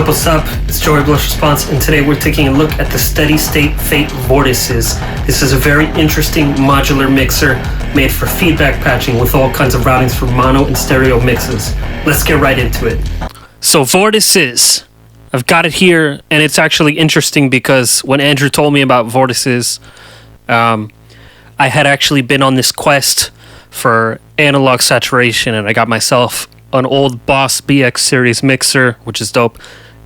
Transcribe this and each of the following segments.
What's up? It's Joey Blush Response, and today we're taking a look at the Steady State Fate Vortices. This is a very interesting modular mixer made for feedback patching with all kinds of routings for mono and stereo mixes. Let's get right into it. So Vortices, I've got it here, and it's actually interesting because when Andrew told me about Vortices, I had actually been on this quest for analog saturation, and I got myself an old Boss BX series mixer, which is dope,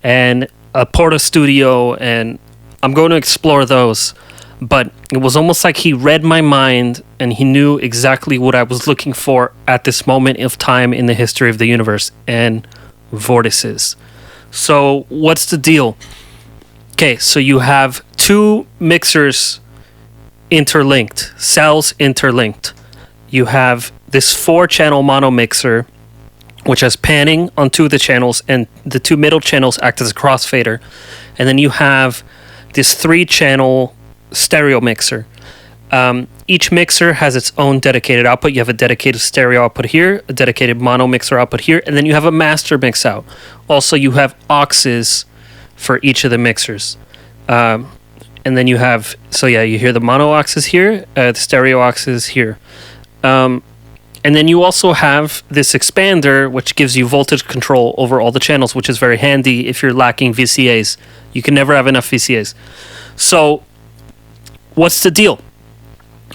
and a Porta Studio, and I'm going to explore those. But it was almost like he read my mind and he knew exactly what I was looking for at this moment of time in the history of the universe, and Vortices. So what's the deal? Okay, so you have two mixers interlinked, cells interlinked. You have this 4-channel mono mixer, which has panning on two of the channels, and the two middle channels act as a crossfader. And then you have this 3-channel stereo mixer. Each mixer has its own dedicated output. You have a dedicated stereo output here, a dedicated mono mixer output here, and then you have a master mix out. Also, you have auxes for each of the mixers. And then you have, you hear the mono auxes here, the stereo auxes here. And then you also have this expander, which gives you voltage control over all the channels, which is very handy if you're lacking VCAs. You can never have enough VCAs. So, what's the deal?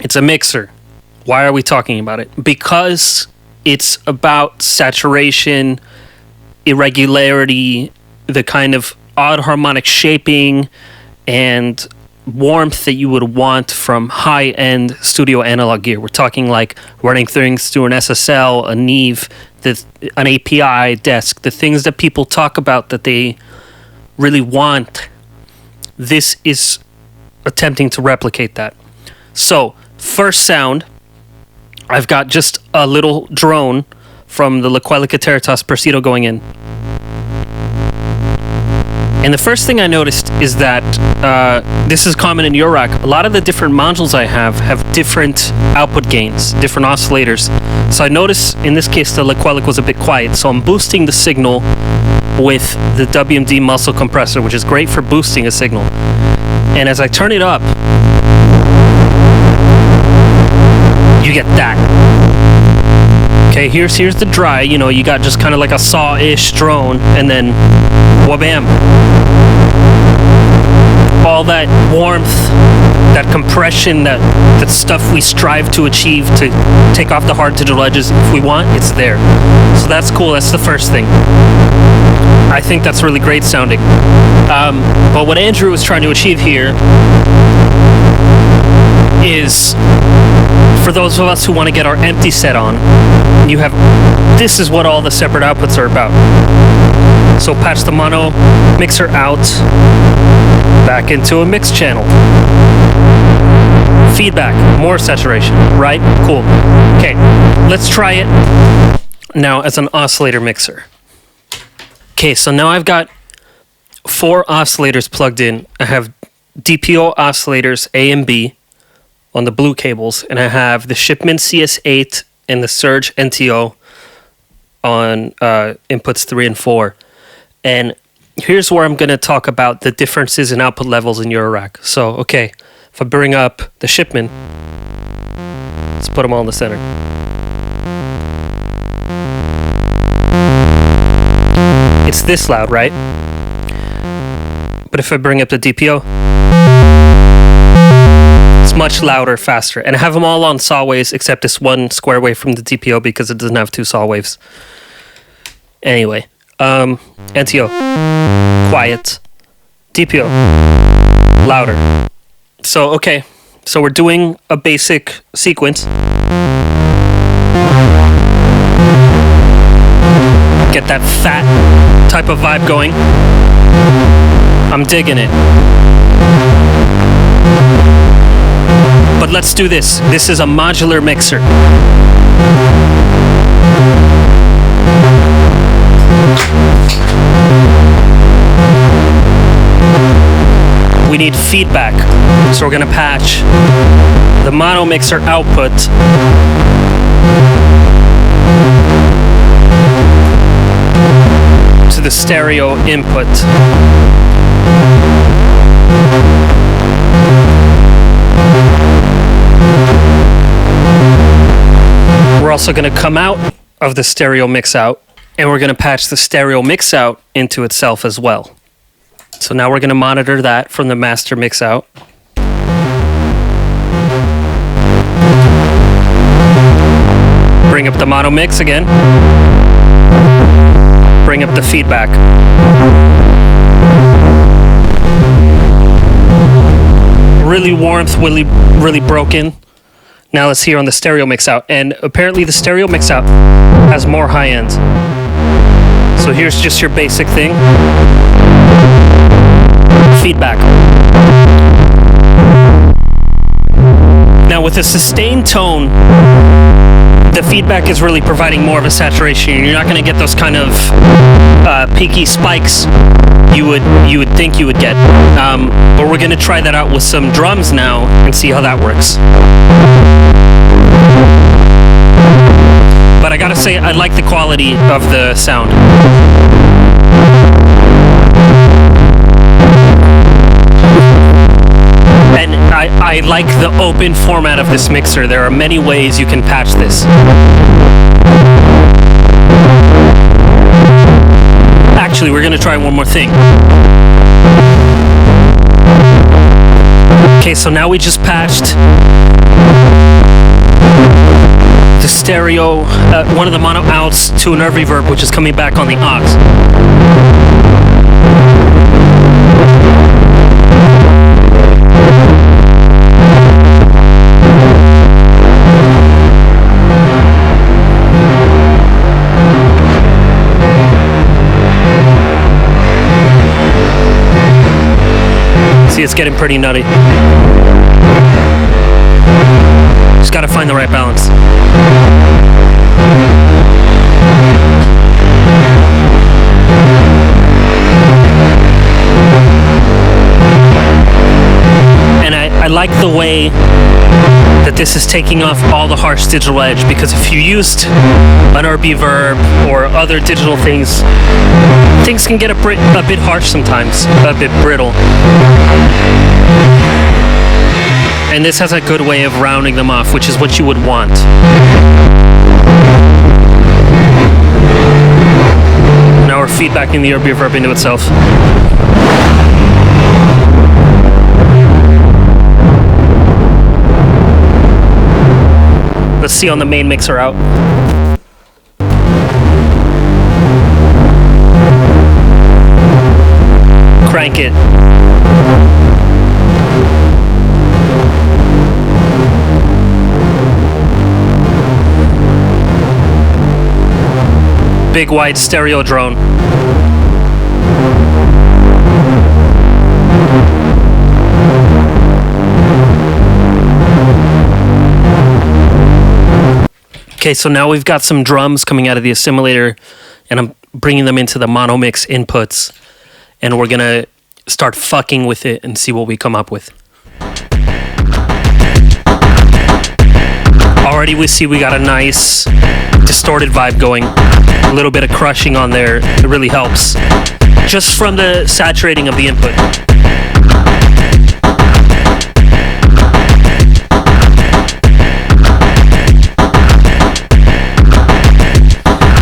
It's a mixer. Why are we talking about it? Because it's about saturation, irregularity, the kind of odd harmonic shaping, and warmth that you would want from high-end studio analog gear. We're talking like running things through an SSL, a Neve, an API desk, the things that people talk about that they really want. This is attempting to replicate that. So, first sound, I've got just a little drone from the Laquelica Territas Persido going in. And the first thing I noticed is that this is common in your rack. A lot of the different modules I have different output gains, different oscillators. So I noticed in this case the Laquelic was a bit quiet. So I'm boosting the signal with the WMD muscle compressor, which is great for boosting a signal. And as I turn it up, you get that. Okay, here's the dry, you got just kind of like a saw-ish drone, and then wha-bam. All that warmth, that compression, that stuff we strive to achieve to take off the hard digital edges if we want, it's there. So that's cool, that's the first thing. I think that's really great sounding. But what Andrew was trying to achieve here is, for those of us who want to get our empty set on, this is what all the separate outputs are about. So patch the mono mixer out, back into a mix channel. Feedback, more saturation, right? Cool. Okay, let's try it now as an oscillator mixer. Okay, so now I've got 4 oscillators plugged in. I have DPO oscillators A and B on the blue cables, and I have the Shipment CS8 and the Surge NTO on inputs 3 and 4. And here's where I'm going to talk about the differences in output levels in your rack. So, okay, if I bring up the Shipment, let's put them all in the center. It's this loud, right? But if I bring up the DPO, it's much louder, faster. And I have them all on saw waves, except this one square wave from the DPO because it doesn't have 2 saw waves. Anyway, NTO, quiet. DPO, louder. So, okay, so we're doing a basic sequence. Get that fat type of vibe going. I'm digging it. But let's do this. This is a modular mixer. We need feedback. So we're gonna patch the mono mixer output to the stereo input. We're also going to come out of the stereo mix out, and we're going to patch the stereo mix out into itself as well. So now we're going to monitor that from the master mix out. Bring up the mono mix again. Bring up the feedback. Really warmth, really broken. Now let's hear on the stereo mix out. And apparently the stereo mix out has more high ends. So here's just your basic thing. Feedback. Now with a sustained tone, the feedback is really providing more of a saturation. You're not going to get those kind of peaky spikes you would think you would get. But we're going to try that out with some drums now and see how that works. But I gotta say, I like the quality of the sound. And I like the open format of this mixer. There are many ways you can patch this. Actually, we're gonna try one more thing. Okay, so now we just patched the stereo, one of the mono outs to an reverb, which is coming back on the aux. See, it's getting pretty nutty. Just gotta find the right balance. And I like the way that this is taking off all the harsh digital edge, because if you used an reverb or other digital things can get a bit harsh sometimes, a bit brittle. And this has a good way of rounding them off, which is what you would want. Now we're feedbacking the reverb into itself. Let's see on the main mixer out. Crank it. Big wide stereo drone. Okay, so now we've got some drums coming out of the assimilator, and I'm bringing them into the mono mix inputs, and we're gonna start fucking with it and see what we come up with. Already we see we got a nice distorted vibe going. A little bit of crushing on there, it really helps. Just from the saturating of the input.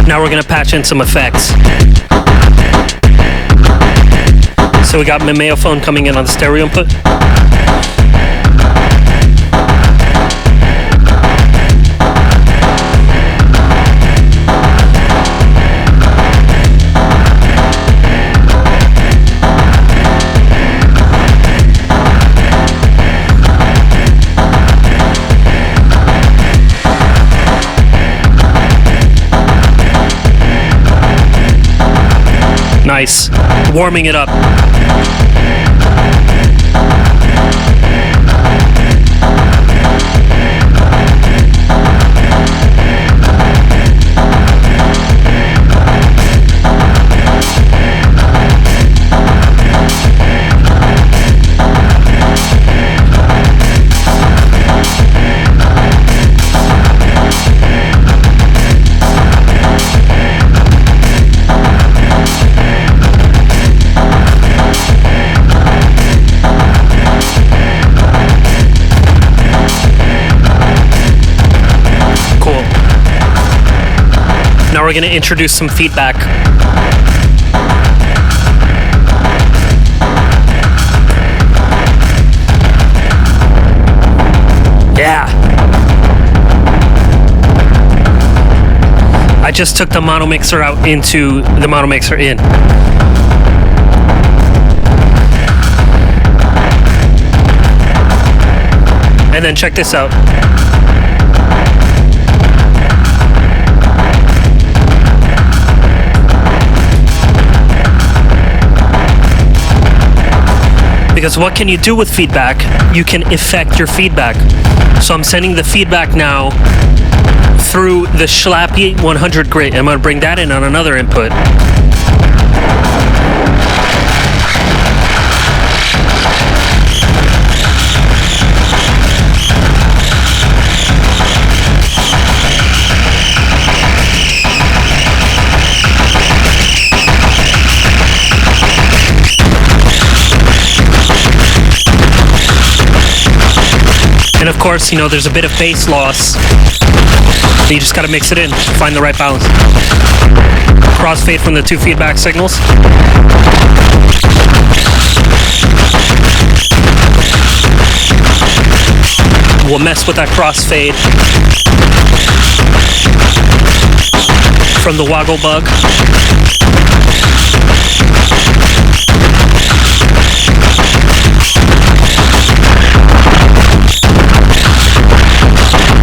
Now we're gonna patch in some effects. So we got mimeophone coming in on the stereo input. Nice. Warming it up. we're going to introduce some feedback. Yeah. I just took the mono mixer out into the mono mixer in. And then check this out. Because what can you do with feedback? You can affect your feedback. So I'm sending the feedback now through the Schlappy 100 grit. I'm going to bring that in on another input. And of course, you know, there's a bit of bass loss. You just gotta mix it in, find the right balance. Crossfade from the two feedback signals. We'll mess with that crossfade from the woggle bug.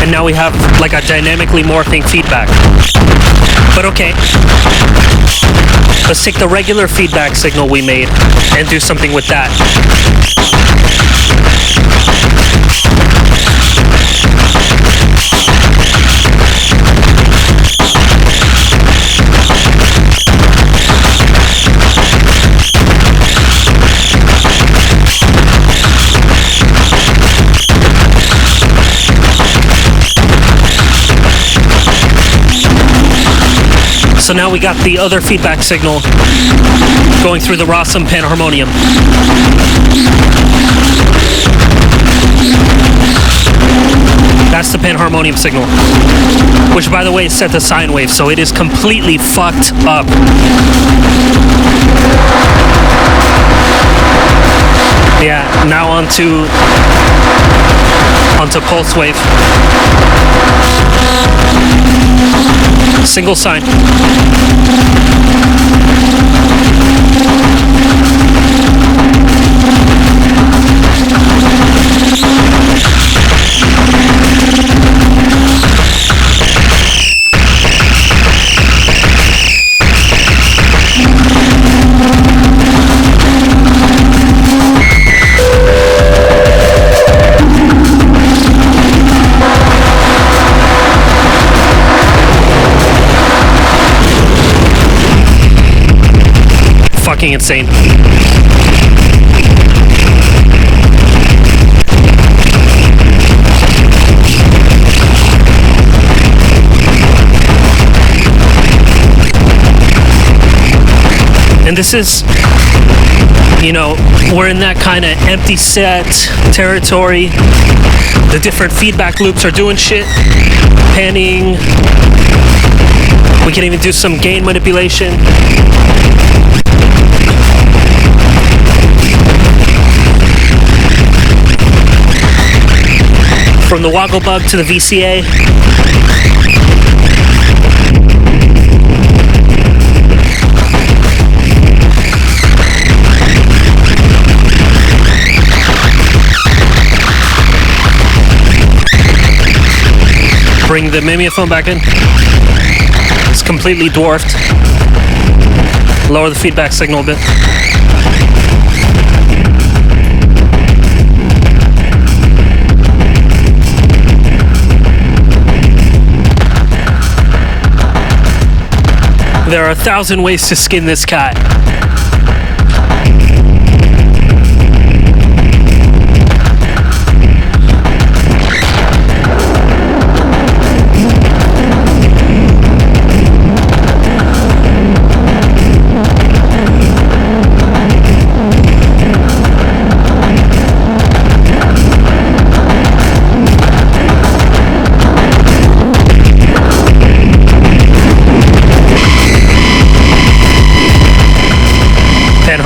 And now we have like a dynamically morphing feedback. But okay, let's take the regular feedback signal we made and do something with that. So now we got the other feedback signal going through the Rossum panharmonium. That's the panharmonium signal, which by the way is set to sine wave, so it is completely fucked up. Yeah, now onto pulse wave. Single sine. Fucking insane. And this is, you know, we're in that kind of empty set territory. The different feedback loops are doing shit. Panning. We can even do some gain manipulation. From the woggle bug to the VCA. Bring the mimeophone back in. It's completely dwarfed. Lower the feedback signal a bit. There are 1,000 ways to skin this cat.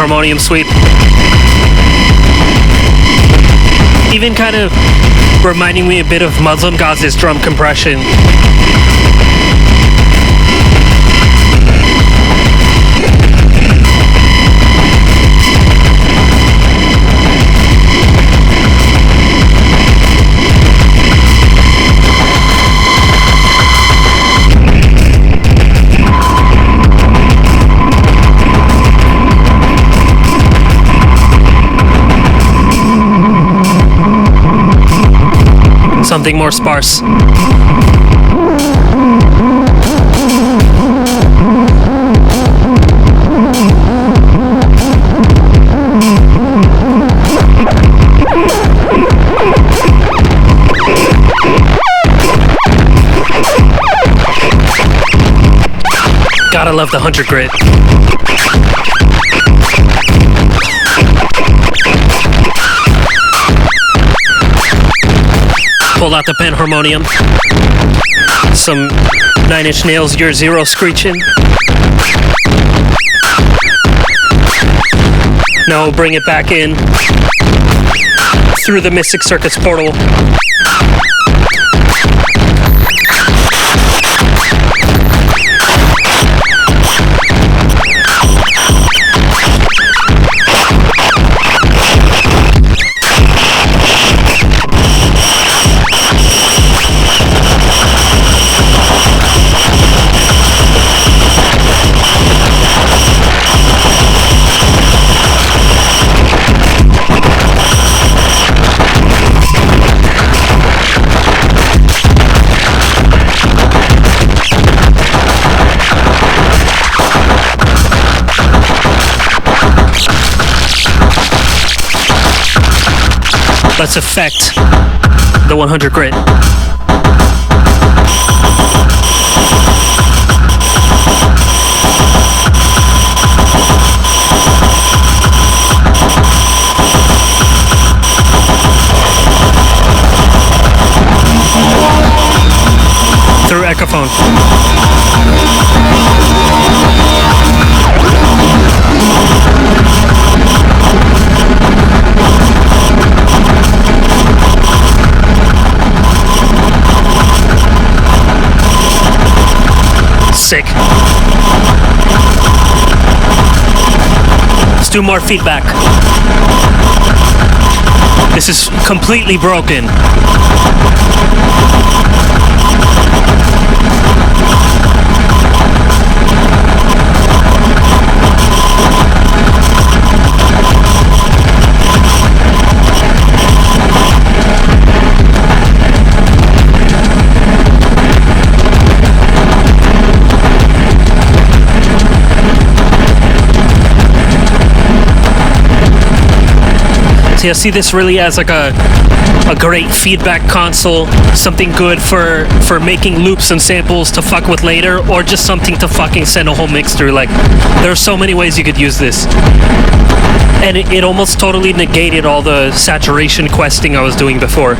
harmonium sweep. Even kind of reminding me a bit of Muslim Gaz's drum compression. Something more sparse. Gotta love the 100 grit. Pull out the pen harmonium. Some 9 Inch Nails Year Zero screeching. Now we'll bring it back in through the Mystic Circuits portal. Let's affect the 100 grit. Through Echophone. Sick. Let's do more feedback. This is completely broken. I see this really as like a great feedback console, something good for making loops and samples to fuck with later, or just something to fucking send a whole mix through. Like, there are so many ways you could use this. And it almost totally negated all the saturation questing I was doing before.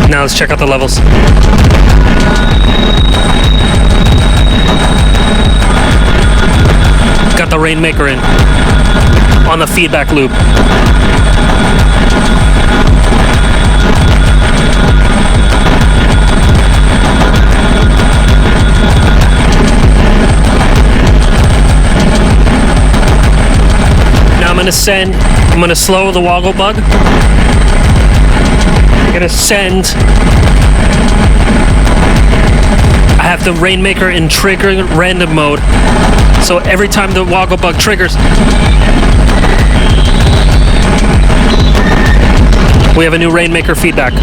Now let's check out the levels. Got the Rainmaker in on the feedback loop. Now I'm gonna slow the woggle bug. I'm gonna send. I have the Rainmaker in trigger random mode, so every time the woggle bug triggers, we have a new Rainmaker feedback.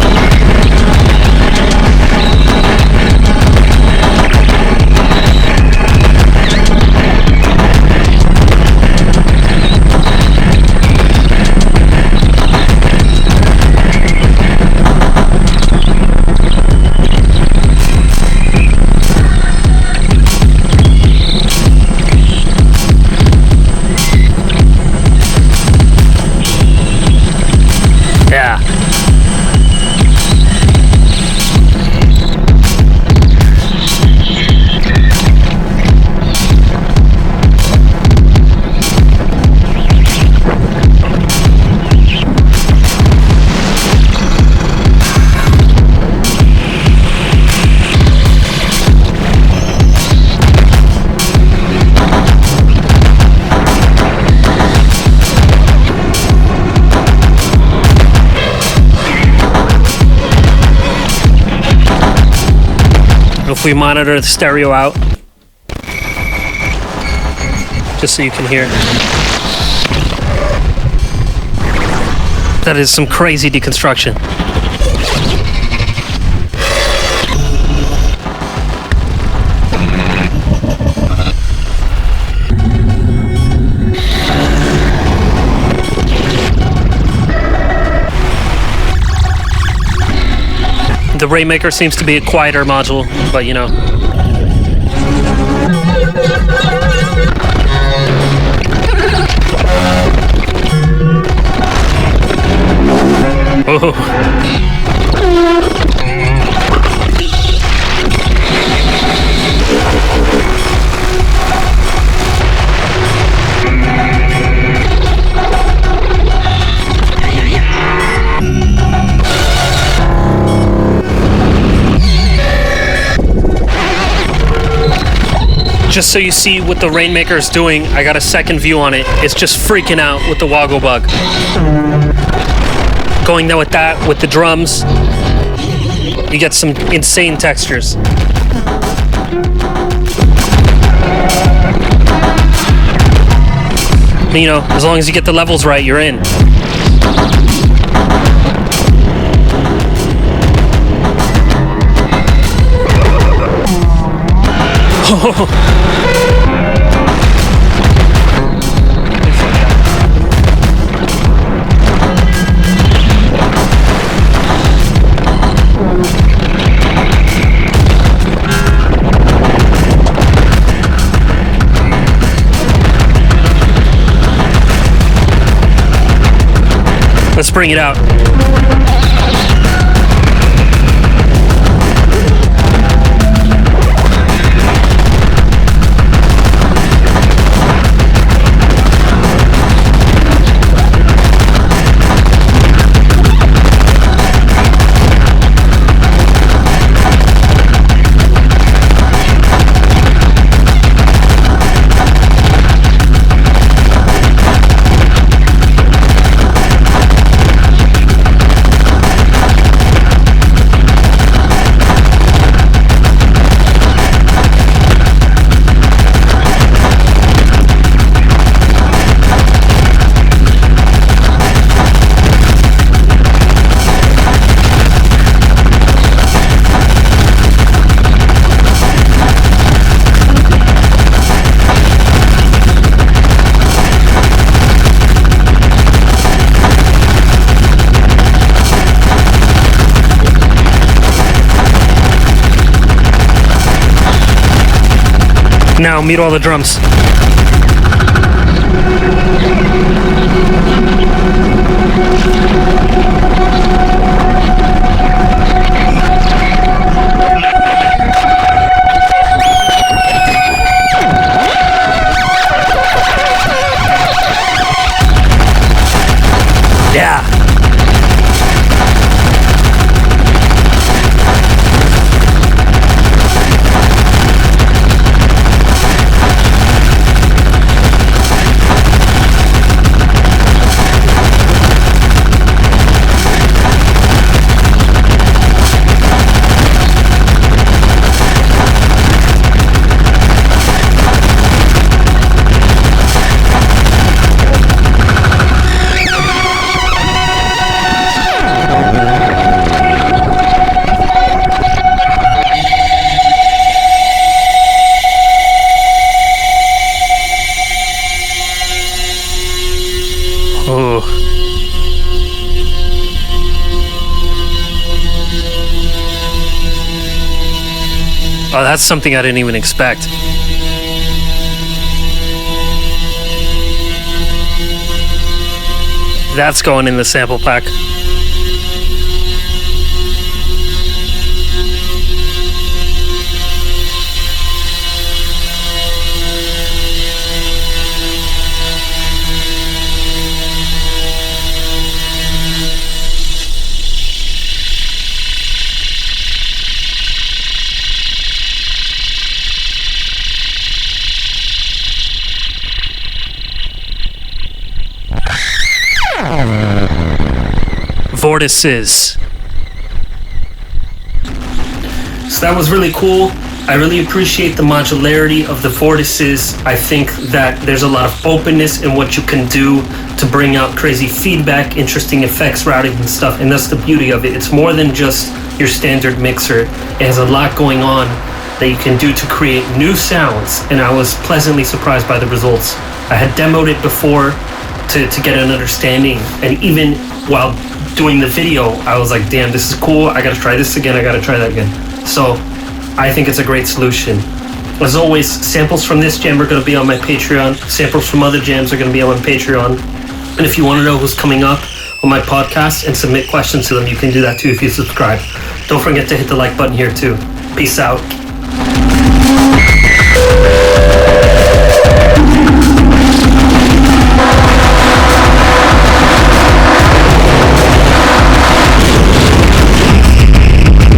we monitor the stereo out, just so you can hear. That is some crazy deconstruction. The Rainmaker seems to be a quieter module, but you know. Oh. Just so you see what the Rainmaker is doing, I got a second view on it. It's just freaking out with the woggle bug. Going there with that, with the drums, you get some insane textures. You know, as long as you get the levels right, you're in. Let's bring it out. Now mute all the drums. Yeah. Oh, that's something I didn't even expect. That's going in the sample pack. Vortices. So that was really cool. I really appreciate the modularity of the Vortices. I think that there's a lot of openness in what you can do to bring out crazy feedback, interesting effects, routing and stuff, and that's the beauty of it. It's more than just your standard mixer. It has a lot going on that you can do to create new sounds, and I was pleasantly surprised by the results. I had demoed it before to get an understanding, and even while doing the video, I was like, damn, this is cool, I gotta try this again, I gotta try that again. So I think it's a great solution. As always, samples from this jam are gonna be on my Patreon, samples from other jams are gonna be on my Patreon, and if you wanna know who's coming up on my podcast and submit questions to them, you can do that too if you subscribe. Don't forget to hit the like button here too. Peace out.